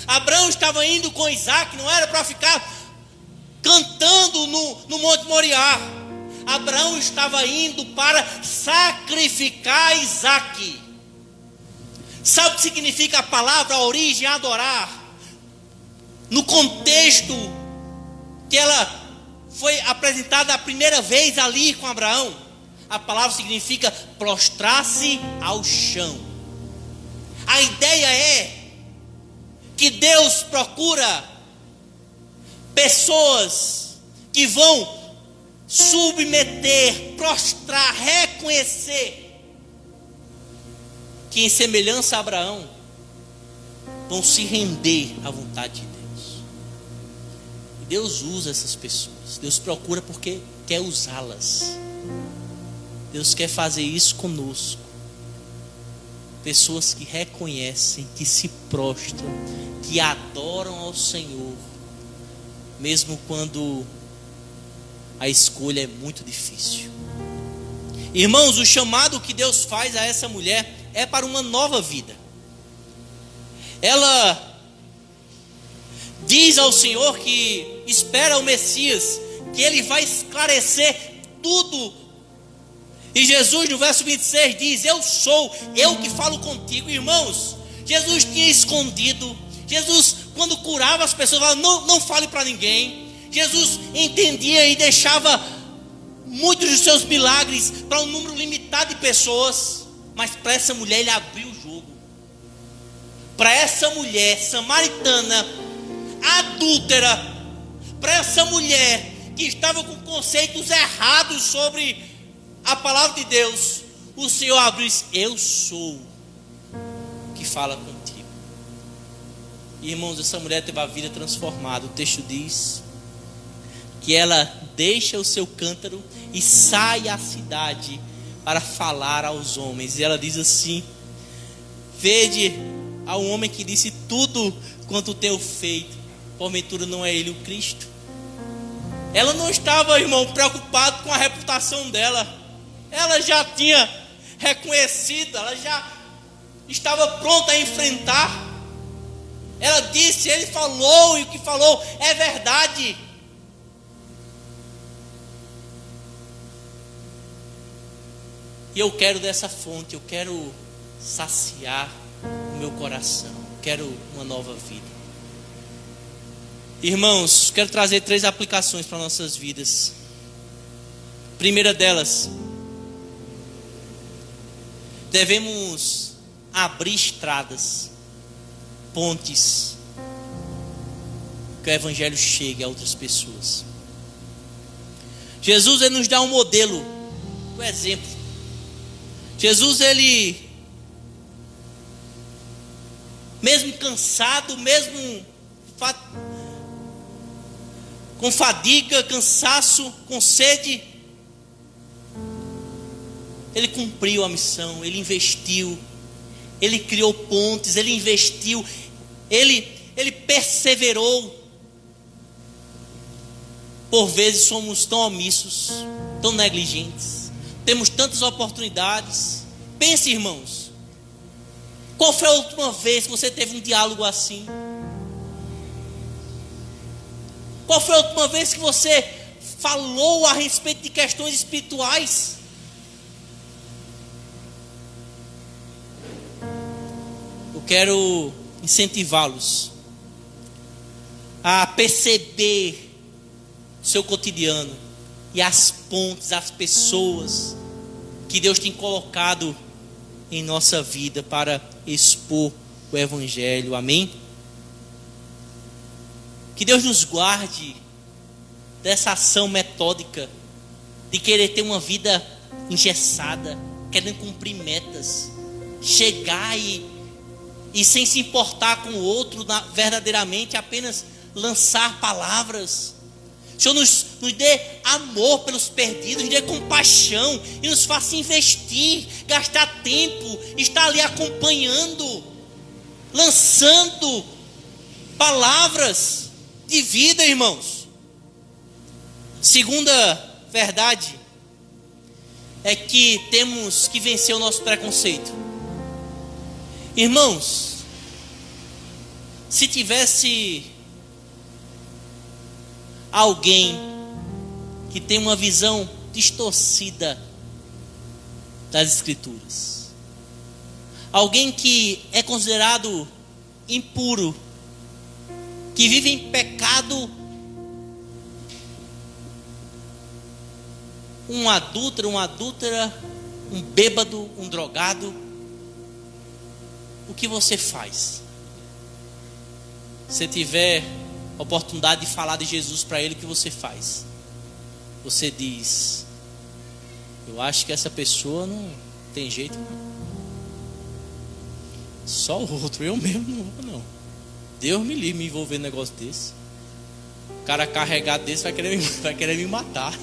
Abraão estava indo com Isaque, não era para ficar cantando no Monte Moriá. Abraão estava indo para sacrificar Isaque. Sabe o que significa a palavra, a origem, adorar? No contexto que ela foi apresentada a primeira vez ali com Abraão, a palavra significa prostrar-se ao chão. A ideia é que Deus procura pessoas que vão submeter, prostrar, reconhecer que em semelhança a Abraão vão se render à vontade de Deus. E Deus usa essas pessoas. Deus procura porque quer usá-las. Deus quer fazer isso conosco. Pessoas que reconhecem, que se prostram, que adoram ao Senhor, mesmo quando a escolha é muito difícil. Irmãos, o chamado que Deus faz a essa mulher é para uma nova vida. Ela diz ao Senhor que espera o Messias, que ele vai esclarecer tudo. E Jesus no verso 26 diz: eu sou, eu que falo contigo. Irmãos, Jesus tinha escondido. Jesus, quando curava as pessoas, falava: não fale para ninguém. Jesus entendia e deixava muitos dos seus milagres para um número limitado de pessoas. Mas para essa mulher ele abriu o jogo. Para essa mulher samaritana, adúltera, para essa mulher que estava com conceitos errados sobre a palavra de Deus, o Senhor abriu e disse: eu sou que fala contigo. E, irmãos, essa mulher teve a vida transformada. O texto diz que ela deixa o seu cântaro e sai à cidade para falar aos homens. E ela diz assim: vede ao homem que disse tudo quanto tenho feito, porventura não é ele o Cristo? Ela não estava, irmão, preocupada com a reputação dela. Ela já tinha reconhecido, ela já estava pronta a enfrentar. Ela disse, ele falou, e o que falou é verdade. E eu quero dessa fonte, eu quero saciar o meu coração, quero uma nova vida. Irmãos, quero trazer 3 aplicações para nossas vidas. Primeira delas, devemos abrir estradas, pontes, que o Evangelho chegue a outras pessoas. Jesus, ele nos dá um modelo, um exemplo. Jesus, ele, mesmo cansado, mesmo com fadiga, cansaço, com sede, ele cumpriu a missão, ele investiu, ele criou pontes, ele investiu, ele perseverou. Por vezes somos tão omissos, tão negligentes, temos tantas oportunidades. Pense, irmãos, qual foi a última vez que você teve um diálogo assim? Qual foi a última vez que você falou a respeito de questões espirituais? Eu quero incentivá-los a perceber o seu cotidiano e as pontes, as pessoas que Deus tem colocado em nossa vida para expor o Evangelho. Amém? Que Deus nos guarde dessa ação metódica de querer ter uma vida engessada, querendo cumprir metas, chegar e sem se importar com o outro, verdadeiramente apenas lançar palavras. O Senhor nos dê amor pelos perdidos, nos dê compaixão e nos faça investir, gastar tempo, estar ali acompanhando, lançando palavras de vida, irmãos. Segunda verdade é que temos que vencer o nosso preconceito. Irmãos, se tivesse alguém que tem uma visão distorcida das Escrituras, alguém que é considerado impuro, que vive em pecado, um adúltero, uma adúltera, um bêbado, um drogado, o que você faz? Se tiver oportunidade de falar de Jesus para ele, o que você faz? Você diz: eu acho que essa pessoa não tem jeito não. Só o outro, eu mesmo não vou não. Deus me livre me envolver num negócio desse. O cara carregado desse vai querer me matar.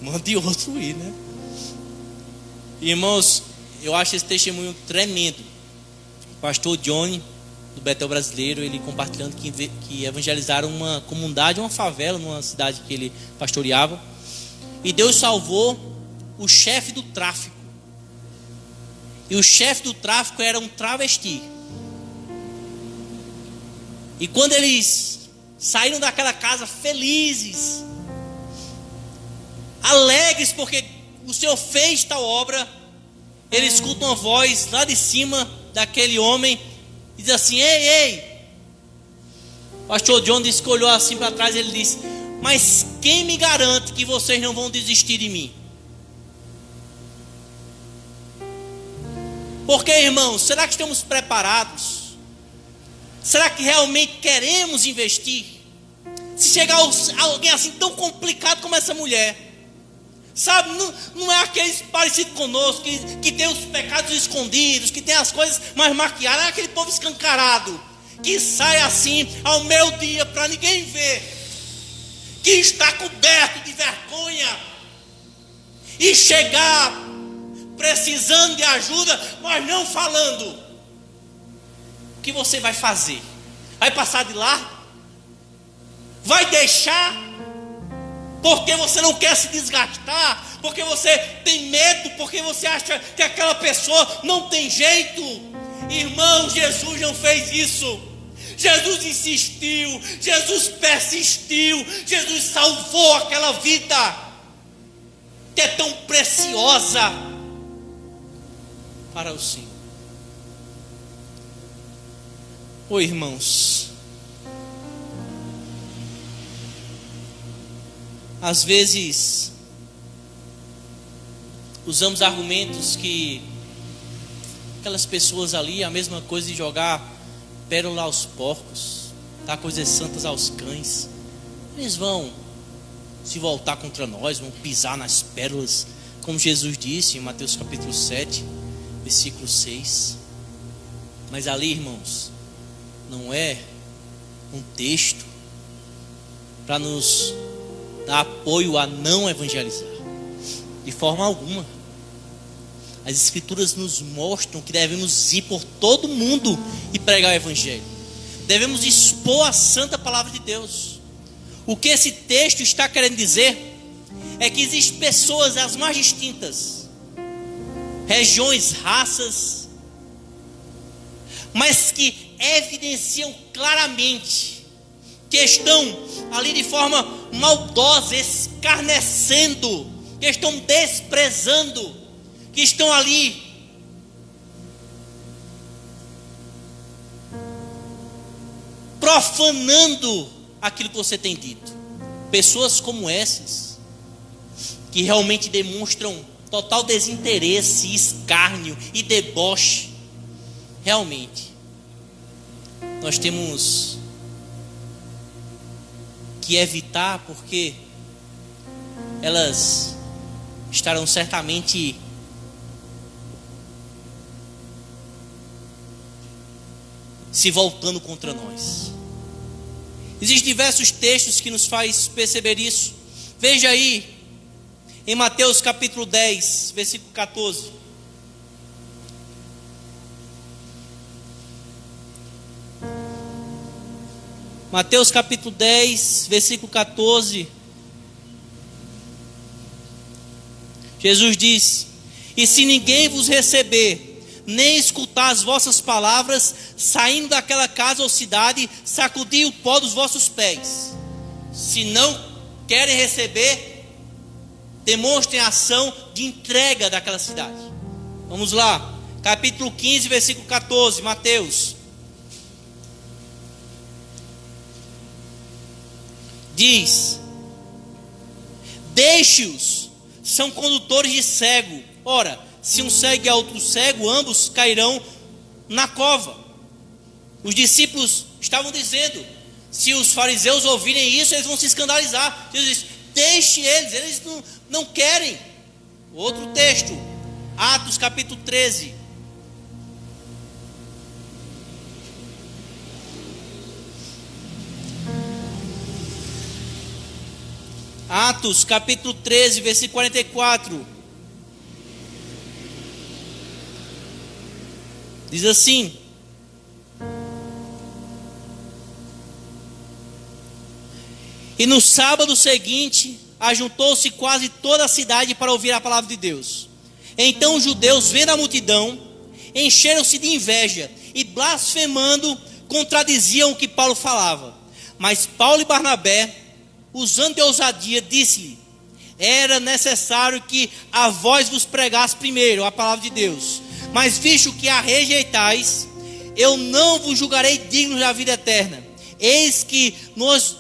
Mande outro ir, né? Irmãos, eu acho esse testemunho tremendo. O pastor Johnny, do Betel Brasileiro, ele compartilhando que evangelizaram uma comunidade, uma favela, numa cidade que ele pastoreava. E Deus salvou o chefe do tráfico. E o chefe do tráfico era um travesti. E quando eles saíram daquela casa felizes, alegres porque o Senhor fez tal obra, eles escutam uma voz lá de cima daquele homem e diz assim: ei, ei. O pastor John disse que olhou assim para trás e ele disse: mas quem me garante que vocês não vão desistir de mim? Porque, irmãos, será que estamos preparados? Será que realmente queremos investir? Se chegar alguém assim tão complicado como essa mulher, sabe, não é aqueles parecidos conosco, que tem os pecados escondidos, que tem as coisas mais maquiadas, não é aquele povo escancarado, que sai assim ao meio-dia para ninguém ver, que está coberto de vergonha, e chegar precisando de ajuda, mas não falando. O que você vai fazer? Vai passar de lá? Vai deixar? Porque você não quer se desgastar? Porque você tem medo? Porque você acha que aquela pessoa não tem jeito? Irmão, Jesus não fez isso. Jesus insistiu, Jesus persistiu, Jesus salvou aquela vida que é tão preciosa para o Senhor. Oi, irmãos, às vezes usamos argumentos que aquelas pessoas ali, a mesma coisa de jogar pérola aos porcos, dar coisas santas aos cães, eles vão se voltar contra nós, vão pisar nas pérolas, como Jesus disse em Mateus capítulo 7, versículo 6. Mas ali, irmãos, não é um texto para nos dar apoio a não evangelizar, de forma alguma. As escrituras nos mostram que devemos ir por todo mundo e pregar o evangelho. Devemos expor a santa palavra de Deus. O que esse texto está querendo dizer é que existem pessoas as mais distintas, regiões, raças, mas que evidenciam claramente que estão ali de forma maldosa, escarnecendo, que estão desprezando, que estão ali profanando aquilo que você tem dito. Pessoas como essas, que realmente demonstram total desinteresse, escárnio e deboche, realmente nós temos que evitar, porque elas estarão certamente se voltando contra nós. Existem diversos textos que nos faz perceber isso. Veja aí em Mateus capítulo 10, versículo 14. Mateus capítulo 10, versículo 14. Jesus diz: e se ninguém vos receber, nem escutar as vossas palavras, saindo daquela casa ou cidade, sacudi o pó dos vossos pés. Se não querem receber, demonstrem a ação de entrega daquela cidade. Vamos lá, capítulo 15, versículo 14, Mateus. Diz: deixe-os, são condutores de cego. Ora, se um segue a outro cego, ambos cairão na cova. Os discípulos estavam dizendo: se os fariseus ouvirem isso, eles vão se escandalizar. Jesus diz: deixe eles não querem. Outro texto, Atos capítulo 13. Atos capítulo 13, versículo 44. Diz assim: e no sábado seguinte, ajuntou-se quase toda a cidade para ouvir a palavra de Deus. Então os judeus, vendo a multidão, encheram-se de inveja e, blasfemando, contradiziam o que Paulo falava. Mas Paulo e Barnabé, usando de ousadia, disse-lhe: era necessário que a vós vos pregasse primeiro a palavra de Deus. Mas visto que a rejeitais, eu não vos julgarei dignos da vida eterna. Eis que nos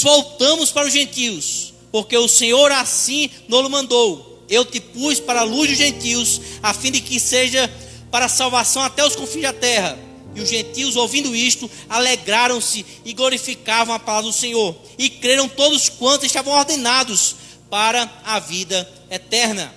voltamos para os gentios, porque o Senhor assim nos mandou. Eu te pus para a luz dos gentios, a fim de que seja para a salvação até os confins da terra. E os gentios, ouvindo isto, alegraram-se e glorificavam a palavra do Senhor. E creram todos quantos estavam ordenados para a vida eterna.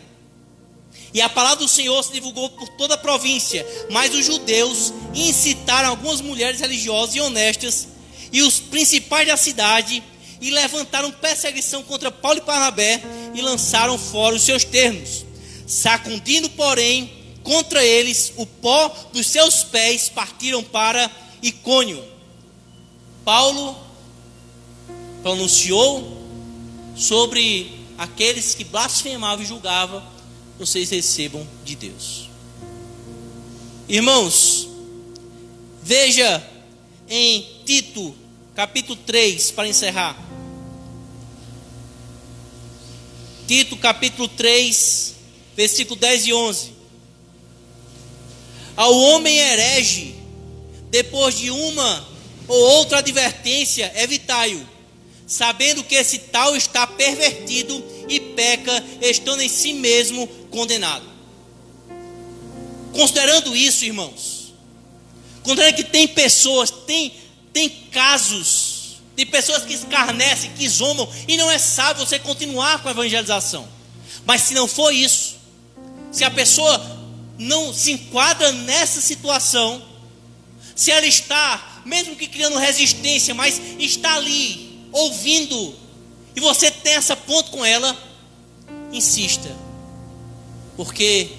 E a palavra do Senhor se divulgou por toda a província. Mas os judeus incitaram algumas mulheres religiosas e honestas e os principais da cidade, e levantaram perseguição contra Paulo e Barnabé, e lançaram fora os seus termos. Sacudindo, porém, contra eles o pó dos seus pés, partiram para Icônio. Paulo pronunciou sobre aqueles que blasfemavam e julgavam: vocês recebam de Deus. Irmãos, veja em Tito, capítulo 3, para encerrar. Tito, capítulo 3, versículo 10 e 11. Ao homem herege, depois de uma ou outra advertência, evitai-o, sabendo que esse tal está pervertido e peca, estando em si mesmo condenado. Considerando isso, irmãos, considerando que tem pessoas, tem casos de pessoas que escarnecem, que zombam, e não é sábio você continuar com a evangelização. Mas se não for isso, se a pessoa não se enquadra nessa situação, se ela está, mesmo que criando resistência, mas está ali, ouvindo, e você tem essa ponte com ela, insista, porque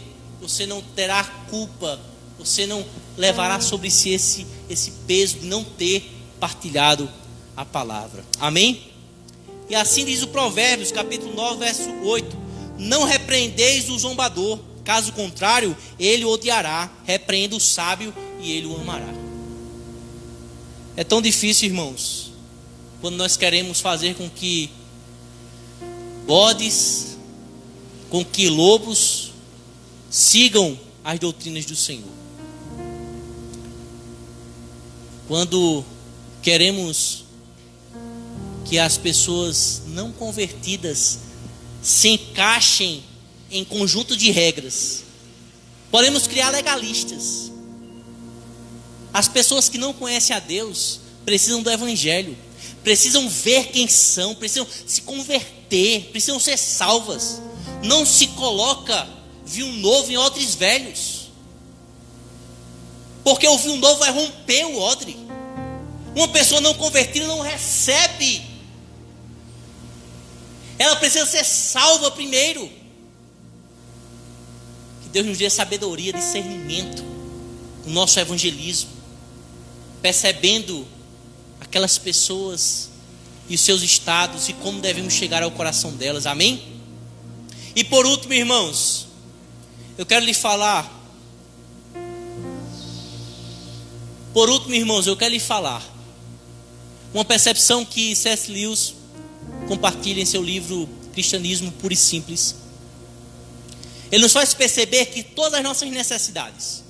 você não terá culpa, você não levará sobre si esse peso de não ter partilhado a palavra. Amém? E assim diz o Provérbios, capítulo 9, verso 8: não repreendeis o zombador, caso contrário, ele o odiará. Repreenda o sábio e ele o amará. É tão difícil, irmãos, quando nós queremos fazer com que bodes, com que lobos sigam as doutrinas do Senhor. Quando queremos que as pessoas não convertidas se encaixem em conjunto de regras, podemos criar legalistas. As pessoas que não conhecem a Deus precisam do Evangelho, precisam ver quem são, precisam se converter, precisam ser salvas. Não se coloca vinho novo em odres velhos, porque o vinho novo vai romper o odre. Uma pessoa não convertida não recebe, ela precisa ser salva primeiro. Que Deus nos dê sabedoria, discernimento no nosso evangelismo, percebendo aquelas pessoas e os seus estados e como devemos chegar ao coração delas. Amém? E por último, irmãos, eu quero lhe falar. Uma percepção que C.S. Lewis compartilha em seu livro Cristianismo Puro e Simples. Ele nos faz perceber que todas as nossas necessidades,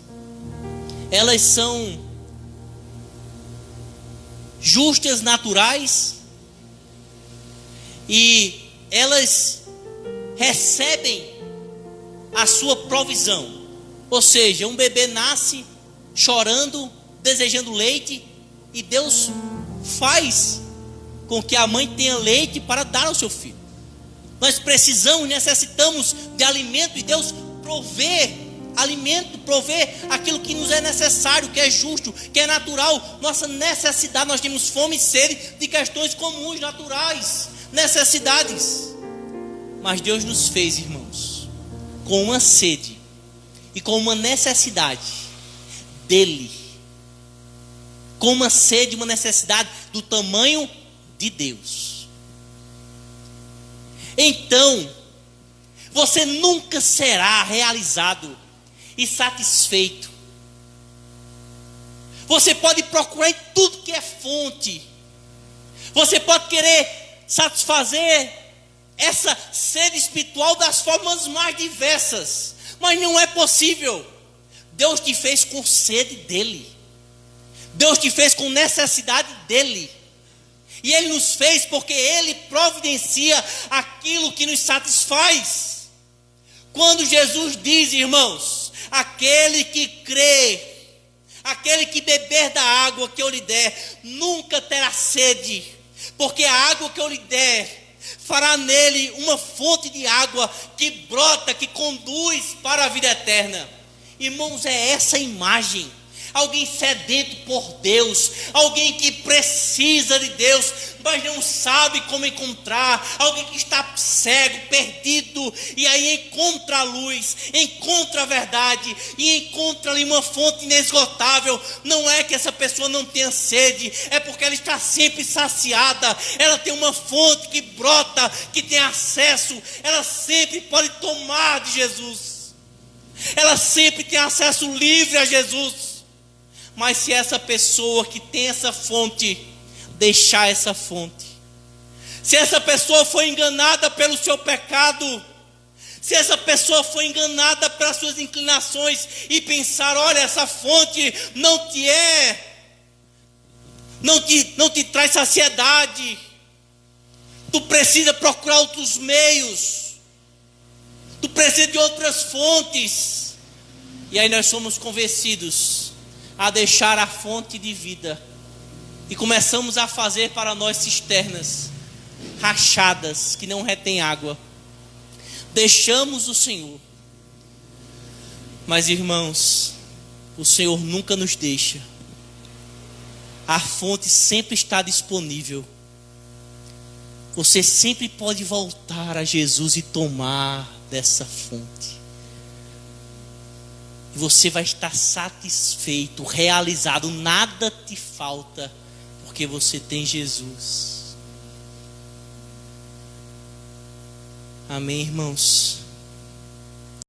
elas são justas, naturais, e elas recebem a sua provisão. Ou seja, um bebê nasce chorando, desejando leite, e Deus faz com que a mãe tenha leite para dar ao seu filho. Nós necessitamos de alimento, e Deus provê alimento, provê aquilo que nos é necessário, que é justo, que é natural. Nossa necessidade, nós temos fome e sede de questões comuns, naturais, necessidades. Mas Deus nos fez, irmãos, com uma sede e com uma necessidade dele. Com uma sede, uma necessidade do tamanho de Deus. Então, você nunca será realizado e satisfeito. Você pode procurar em tudo que é fonte. Você pode querer satisfazer essa sede espiritual das formas mais diversas. Mas não é possível. Deus te fez com sede dele. Deus te fez com necessidade dele. E ele nos fez porque ele providencia aquilo que nos satisfaz. Quando Jesus diz, irmãos, aquele que crê, aquele que beber da água que eu lhe der, nunca terá sede, porque a água que eu lhe der fará nele uma fonte de água que brota, que conduz para a vida eterna. Irmãos, é essa imagem. Alguém sedento por Deus, alguém que precisa de Deus, mas não sabe como encontrar, alguém que está cego, perdido, e aí encontra a luz, encontra a verdade, e encontra ali uma fonte inesgotável. Não é que essa pessoa não tenha sede, é porque ela está sempre saciada, ela tem uma fonte que brota, que tem acesso, ela sempre pode tomar de Jesus, ela sempre tem acesso livre a Jesus. Mas se essa pessoa que tem essa fonte, deixar essa fonte, se essa pessoa foi enganada pelo seu pecado, se essa pessoa foi enganada pelas suas inclinações e pensar, olha, essa fonte não te traz saciedade, tu precisa procurar outros meios, tu precisa de outras fontes, e aí nós somos convencidos a deixar a fonte de vida e começamos a fazer para nós cisternas rachadas que não retêm água. Deixamos o Senhor. Mas, irmãos, o Senhor nunca nos deixa. A fonte sempre está disponível. Você sempre pode voltar a Jesus e tomar dessa fonte. Você vai estar satisfeito, realizado, nada te falta, porque você tem Jesus. Amém, irmãos?